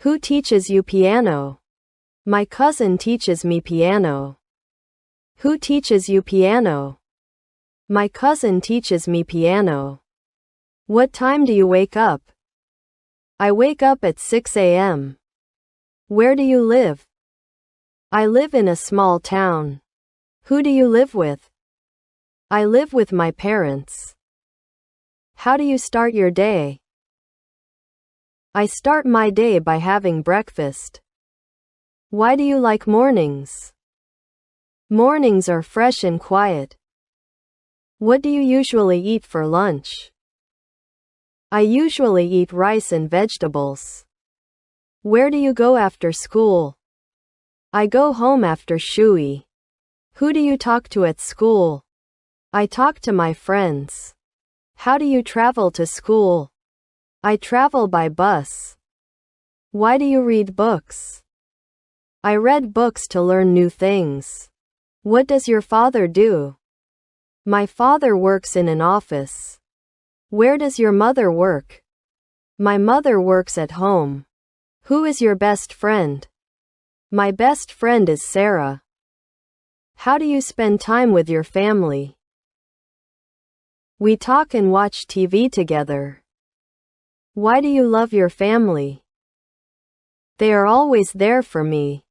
Who teaches you piano? My cousin teaches me piano. Who teaches you piano? My cousin teaches me piano. What time do you wake up? I wake up at 6 a.m. Where do you live? I live in a small town. Who do you live with? I live with my parents. How do you start your day? I start my day by having breakfast. Why do you like mornings? Mornings are fresh and quiet. What do you usually eat for lunch? I usually eat rice and vegetables. Where do you go after school? I go home after shui. Who do you talk to at school? I talk to my friends. How do you travel to school? I travel by bus. Why do you read books? I read books to learn new things. What does your father do? My father works in an office. Where does your mother work? My mother works at home. Who is your best friend? My best friend is Sarah. How do you spend time with your family? We talk and watch TV together. Why do you love your family? They are always there for me.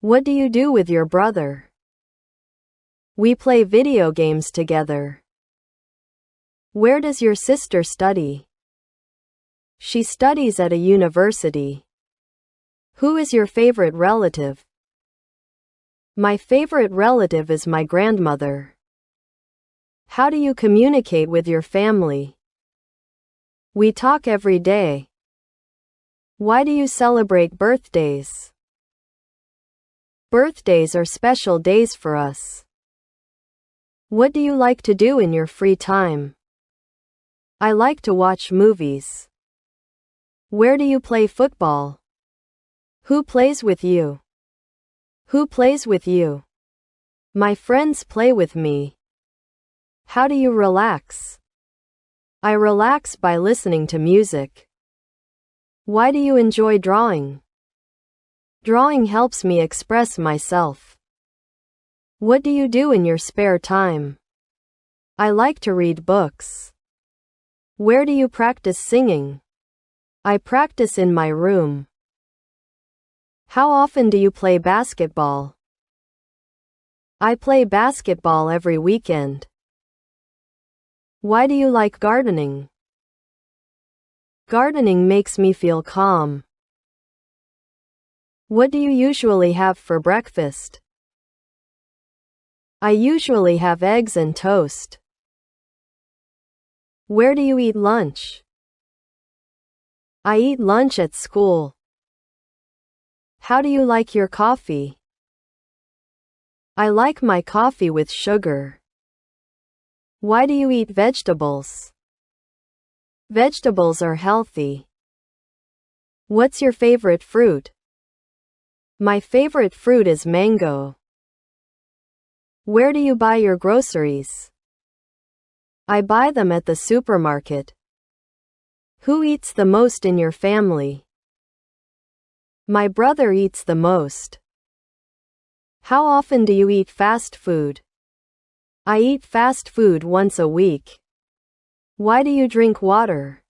What do you do with your brother? We play video games together. Where does your sister study? She studies at a university. Who is your favorite relative? My favorite relative is my grandmother. How do you communicate with your family? We talk every day. Why do you celebrate birthdays? Birthdays are special days for us. What do you like to do in your free time? I like to watch movies. Where do you play football? Who plays with you? Who plays with you? My friends play with me. How do you relax? I relax by listening to music. Why do you enjoy drawing? Drawing helps me express myself. What do you do in your spare time? I like to read books. Where do you practice singing? I practice in my room. How often do you play basketball? I play basketball every weekend. Why do you like gardening? Gardening makes me feel calm. What do you usually have for breakfast? I usually have eggs and toast. Where do you eat lunch? I eat lunch at school. How do you like your coffee? I like my coffee with sugar. Why do you eat vegetables? Vegetables are healthy. What's your favorite fruit? My favorite fruit is mango. Where do you buy your groceries? I buy them at the supermarket. Who eats the most in your family? My brother eats the most. How often do you eat fast food? I eat fast food once a week. Why do you drink water?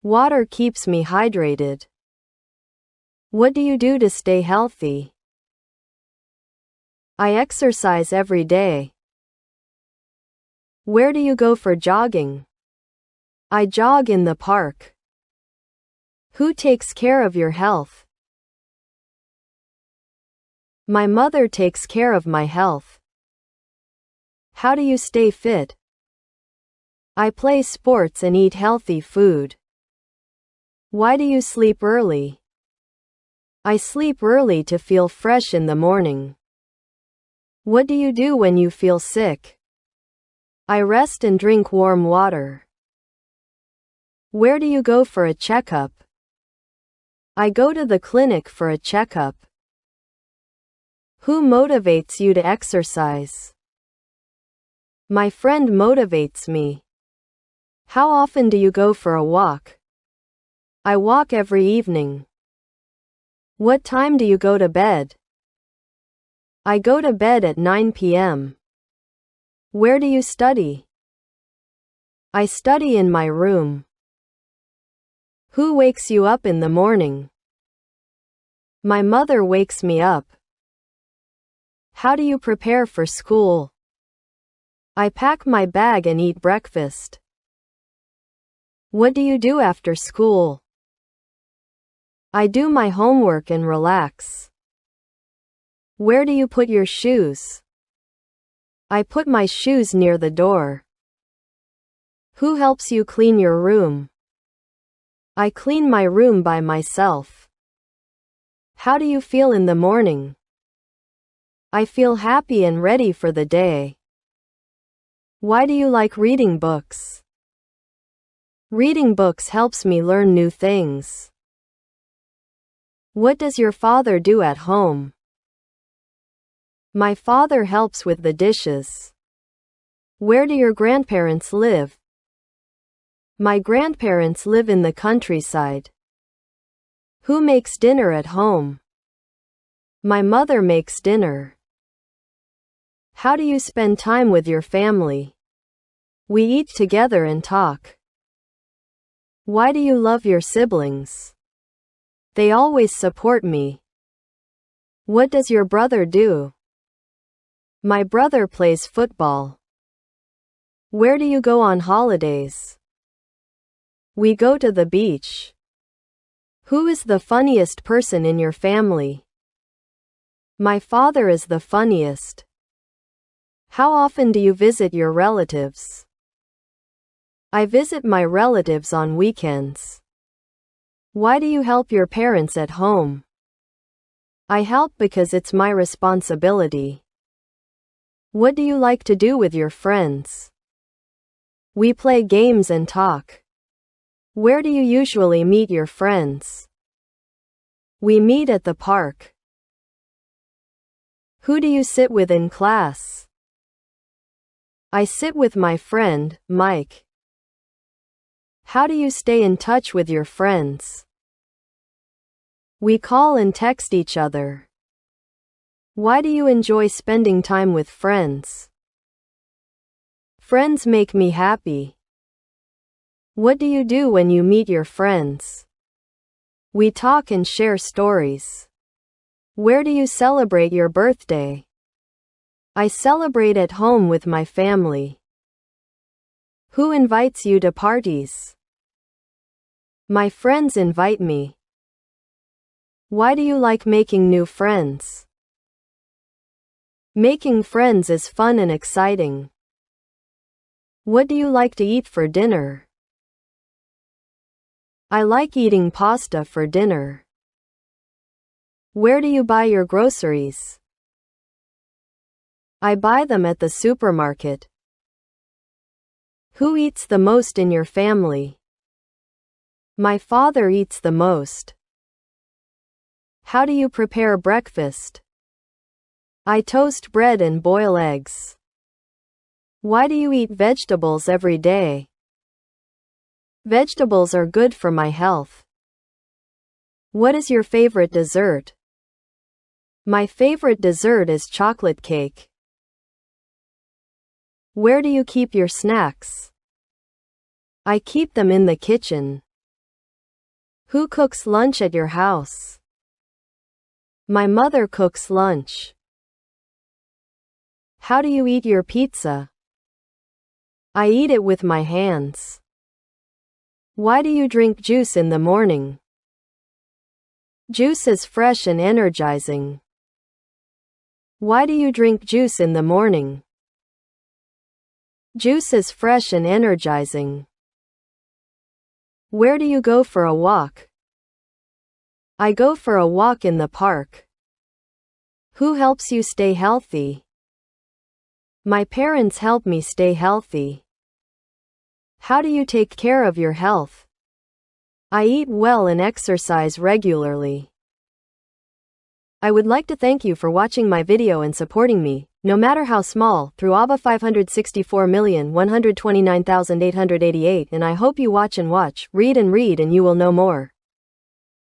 Water keeps me hydrated. What do you do to stay healthy? I exercise every day. Where do you go for jogging? I jog in the park. Who takes care of your health? My mother takes care of my health. How do you stay fit? I play sports and eat healthy food. Why do you sleep early? I sleep early to feel fresh in the morning. What do you do when you feel sick? I rest and drink warm water. Where do you go for a checkup? I go to the clinic for a checkup. Who motivates you to exercise? My friend motivates me. How often do you go for a walk? I walk every evening. What time do you go to bed? I go to bed at 9 p.m. Where do you study? I study in my room. Who wakes you up in the morning? My mother wakes me up. How do you prepare for school? I pack my bag and eat breakfast. What do you do after school? I do my homework and relax. Where do you put your shoes? I put my shoes near the door. Who helps you clean your room? I clean my room by myself. How do you feel in the morning? I feel happy and ready for the day. Why do you like reading books? Reading books helps me learn new things. What does your father do at home? My father helps with the dishes. Where do your grandparents live? My grandparents live in the countryside. Who makes dinner at home? My mother makes dinner. How do you spend time with your family? We eat together and talk. Why do you love your siblings? They always support me. What does your brother do? My brother plays football. Where do you go on holidays? We go to the beach. Who is the funniest person in your family? My father is the funniest. How often do you visit your relatives? I visit my relatives on weekends. Why do you help your parents at home? I help because it's my responsibility. What do you like to do with your friends? We play games and talk. Where do you usually meet your friends? We meet at the park. Who do you sit with in class? I sit with my friend, Mike. How do you stay in touch with your friends? We call and text each other. Why do you enjoy spending time with friends? Friends make me happy. What do you do when you meet your friends? We talk and share stories. Where do you celebrate your birthday? I celebrate at home with my family. Who invites you to parties? My friends invite me. Why do you like making new friends? Making friends is fun and exciting. What do you like to eat for dinner? I like eating pasta for dinner. Where do you buy your groceries? I buy them at the supermarket. Who eats the most in your family? My father eats the most. How do you prepare breakfast? I toast bread and boil eggs. Why do you eat vegetables every day? Vegetables are good for my health. What is your favorite dessert? My favorite dessert is chocolate cake. Where do you keep your snacks? I keep them in the kitchen. Who cooks lunch at your house? My mother cooks lunch. How do you eat your pizza? I eat it with my hands. Why do you drink juice in the morning? Juice is fresh and energizing. Why do you drink juice in the morning? Juice is fresh and energizing. Where do you go for a walk? I go for a walk in the park. Who helps you stay healthy? My parents help me stay healthy. How do you take care of your health? I eat well and exercise regularly. I would like to thank you for watching my video and supporting me. no matter how small, through ABBA 564,129,888, and I hope you watch and watch, read and you will know more.